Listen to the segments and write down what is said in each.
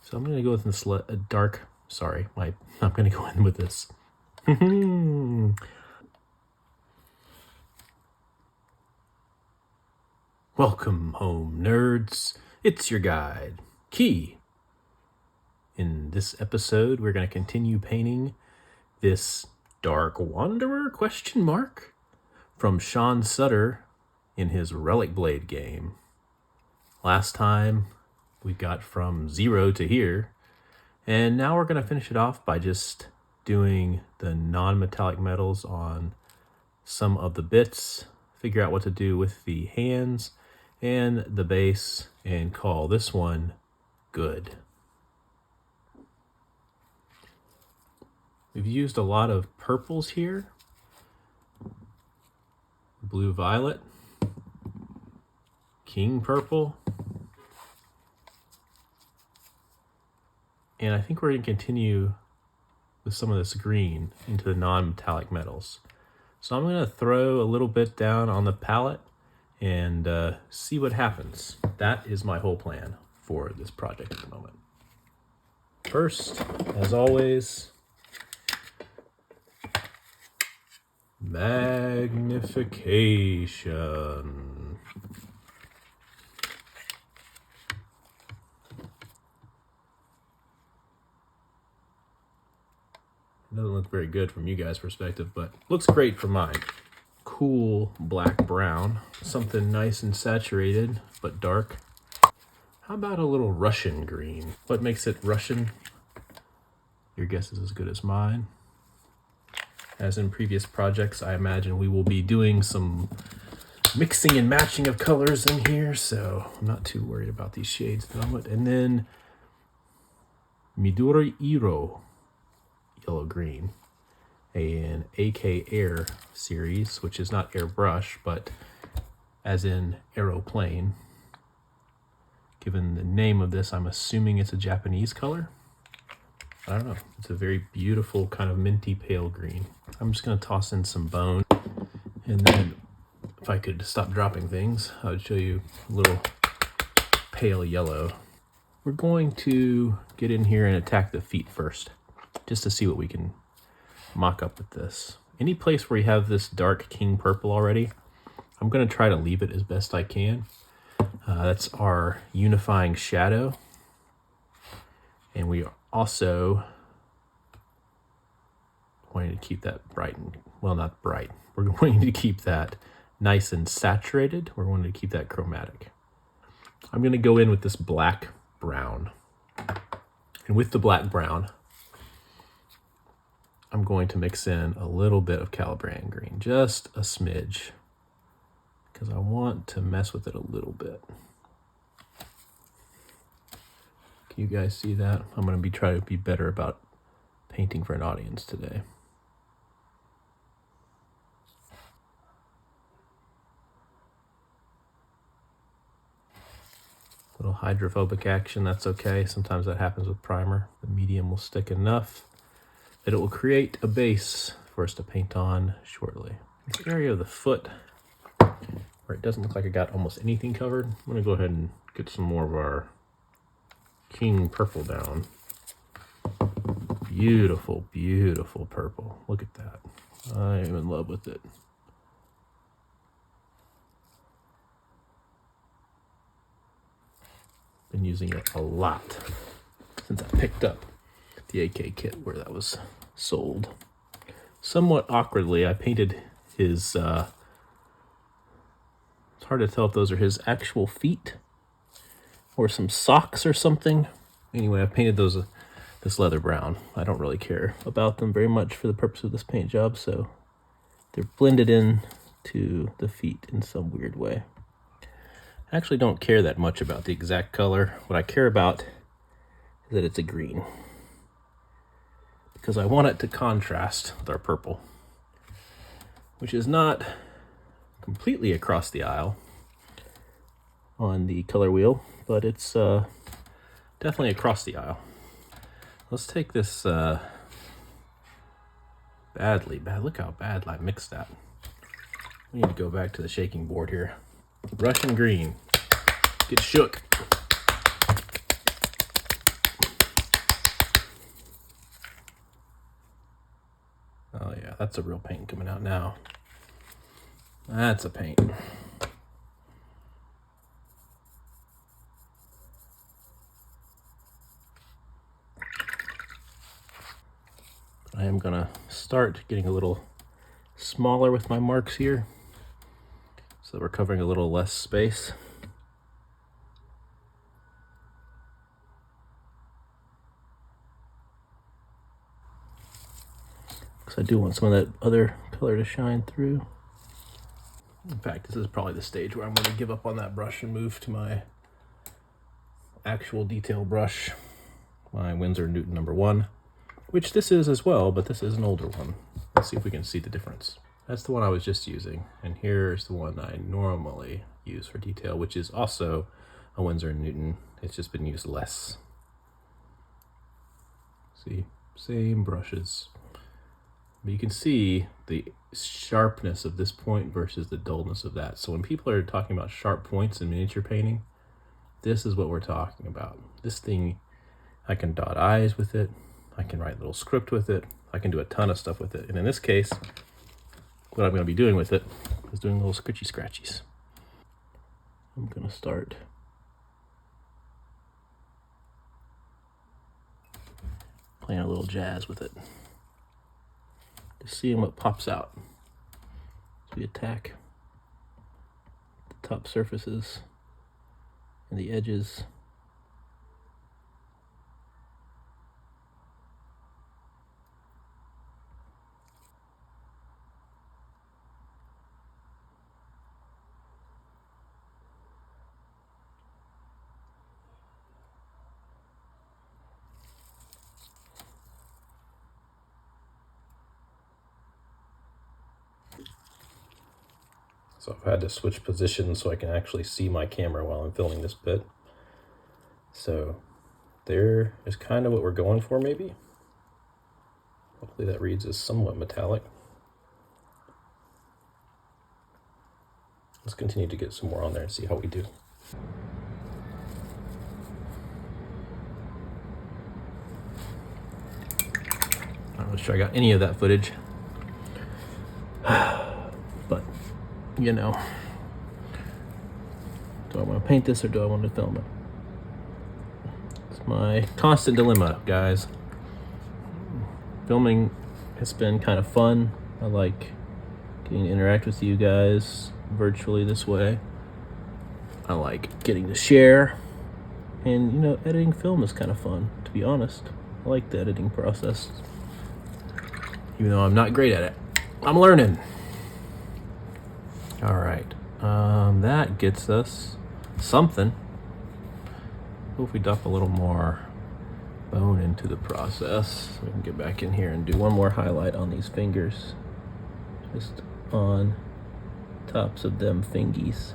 So I'm going to go with this dark, sorry, I'm going to go in with this. Welcome home, nerds. It's your guide, Key. In this episode, we're going to continue painting this Dark Wanderer ? From Sean Sutter in his Relic Blade game. Last time, we got from 0 to here, and now we're going to finish it off by just doing the non-metallic metals on some of the bits, figure out what to do with the hands and the base, and call this one good. We've used a lot of purples here. Blue violet, king purple, and I think we're going to continue with some of this green into the non-metallic metals. So I'm going to throw a little bit down on the palette and see what happens. That is my whole plan for this project at the moment. First, as always, magnification. It doesn't look very good from you guys' perspective, but looks great from mine. Cool black brown, something nice and saturated, but dark. How about a little Russian green? What makes it Russian? Your guess is as good as mine. As in previous projects, I imagine we will be doing some mixing and matching of colors in here, so I'm not too worried about these shades at the moment. And then Midori Iro, yellow green, an AK Air series, which is not airbrush, but as in aeroplane. Given the name of this, I'm assuming it's a Japanese color. I don't know. It's a very beautiful kind of minty pale green. I'm just going to toss in some bone, and then if I could stop dropping things, I would show you a little pale yellow. We're going to get in here and attack the feet first, just to see what we can mock up with this. Any place where you have this dark king purple already, I'm going to try to leave it as best I can. That's our unifying shadow. And we are also wanting to keep that bright, and, well, not bright. We're going to keep that nice and saturated. We're going to keep that chromatic. I'm going to go in with this black brown. And with the black brown, I'm going to mix in a little bit of Calabrian green, just a smidge, because I want to mess with it a little bit. Can you guys see that? I'm going to be trying to be better about painting for an audience today. Little hydrophobic action, that's okay. Sometimes that happens with primer. The medium will stick enough that it will create a base for us to paint on shortly. This area of the foot where it doesn't look like I got almost anything covered, I'm going to go ahead and get some more of our king purple down. Beautiful, beautiful purple. Look at that. I am in love with it. Been using it a lot since I picked up the AK kit where that was sold. Somewhat awkwardly, I painted his, it's hard to tell if those are his actual feet or some socks or something. Anyway, I painted those this leather brown. I don't really care about them very much for the purpose of this paint job, so they're blended in to the feet in some weird way. I actually don't care that much about the exact color. What I care about is that it's a green, because I want it to contrast with our purple, which is not completely across the aisle on the color wheel, but it's definitely across the aisle. Let's take this look how bad I mixed that. We need to go back to the shaking board here. Russian green, get shook. Oh yeah, that's a real paint coming out now. That's a paint. I am gonna start getting a little smaller with my marks here, so that we're covering a little less space. Because I do want some of that other color to shine through. In fact, this is probably the stage where I'm going to give up on that brush and move to my actual detail brush, my Winsor Newton #1, which this is as well, but this is an older one. Let's see if we can see the difference. That's the one I was just using, and here's the one I normally use for detail, which is also a Winsor Newton. It's just been used less. See, same brushes. But you can see the sharpness of this point versus the dullness of that. So when people are talking about sharp points in miniature painting, this is what we're talking about. This thing, I can dot eyes with it. I can write a little script with it. I can do a ton of stuff with it. And in this case, what I'm going to be doing with it is doing little scritchy scratchies. I'm going to start playing a little jazz with it. Just seeing what pops out as we attack the top surfaces and the edges. So I've had to switch positions so I can actually see my camera while I'm filming this bit. So there is kind of what we're going for, maybe. Hopefully that reads as somewhat metallic. Let's continue to get some more on there and see how we do. I'm not sure I got any of that footage. But, you know, do I want to paint this or do I want to film it? It's my constant dilemma, guys. Filming has been kind of fun. I like getting to interact with you guys virtually this way. I like getting to share. And, you know, editing film is kind of fun, to be honest. I like the editing process. Even though I'm not great at it. I'm learning. All right. That gets us something. What if we dump a little more bone into the process? So we can get back in here and do one more highlight on these fingers. Just on tops of them fingies.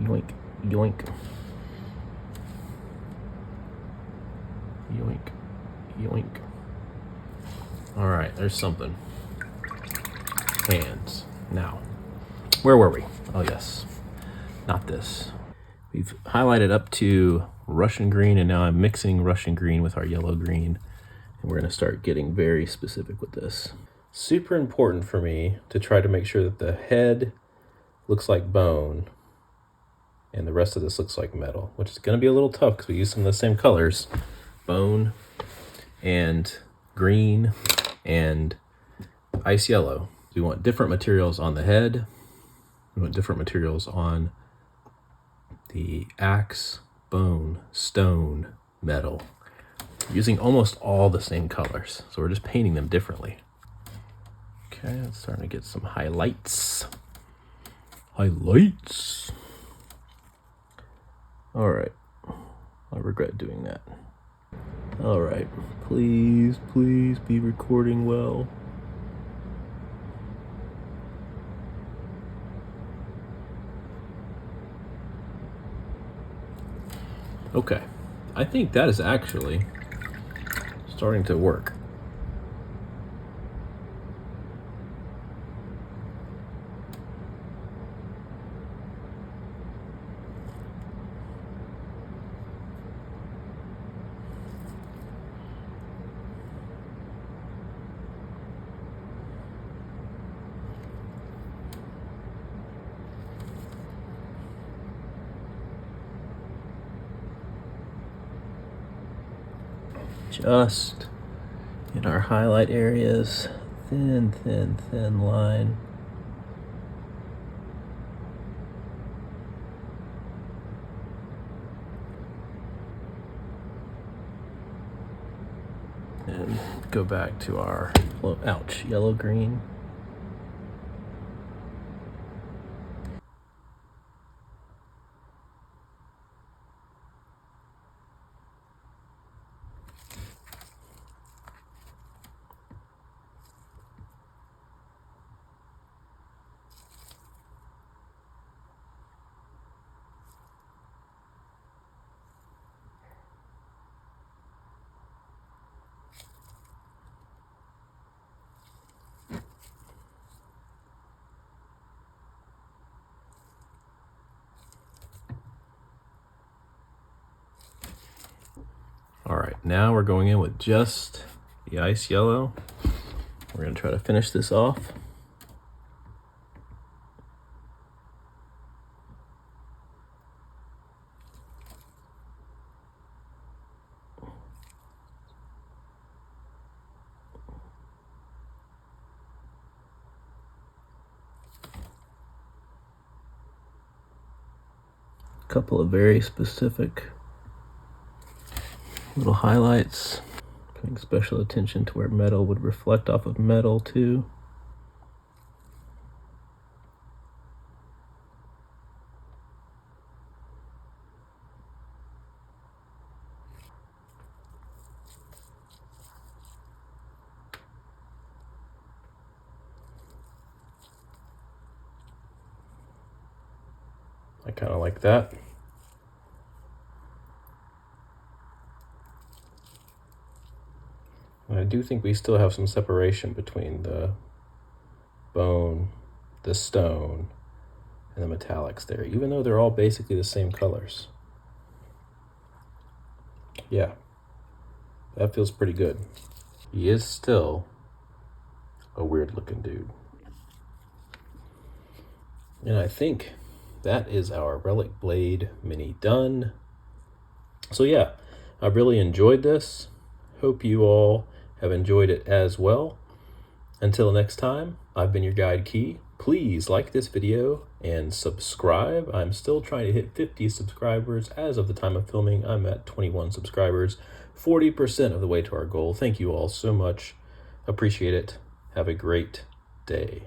Yoink, yoink. Yoink, yoink. All right, there's something. Hands. Now, where were we? Oh yes, not this. We've highlighted up to Russian green, and now I'm mixing Russian green with our yellow green, and we're gonna start getting very specific with this. Super important for me to try to make sure that the head looks like bone and the rest of this looks like metal, which is gonna be a little tough because we use some of the same colors, bone and green and ice yellow. We want different materials on the head. We want different materials on the axe, bone, stone, metal, using almost all the same colors. So we're just painting them differently. Okay, it's starting to get some highlights. Highlights. All right, I regret doing that. All right, please, please be recording well. Okay, I think that is actually starting to work. just in our highlight areas, thin, thin, thin line. And go back to our, ouch, yellow green. All right, now we're going in with just the ice yellow. We're gonna try to finish this off. A couple of very specific little highlights, paying special attention to where metal would reflect off of metal too. I kind of like that. I do think we still have some separation between the bone, the stone, and the metallics there, even though they're all basically the same colors. Yeah, that feels pretty good. He is still a weird looking dude. And I think that is our Relic Blade Mini done. So yeah, I really enjoyed this. Hope you all have enjoyed it as well. Until next time, I've been your guide Key. Please like this video and subscribe. I'm still trying to hit 50 subscribers. As of the time of filming, I'm at 21 subscribers, 40% of the way to our goal. Thank you all so much. Appreciate it. Have a great day.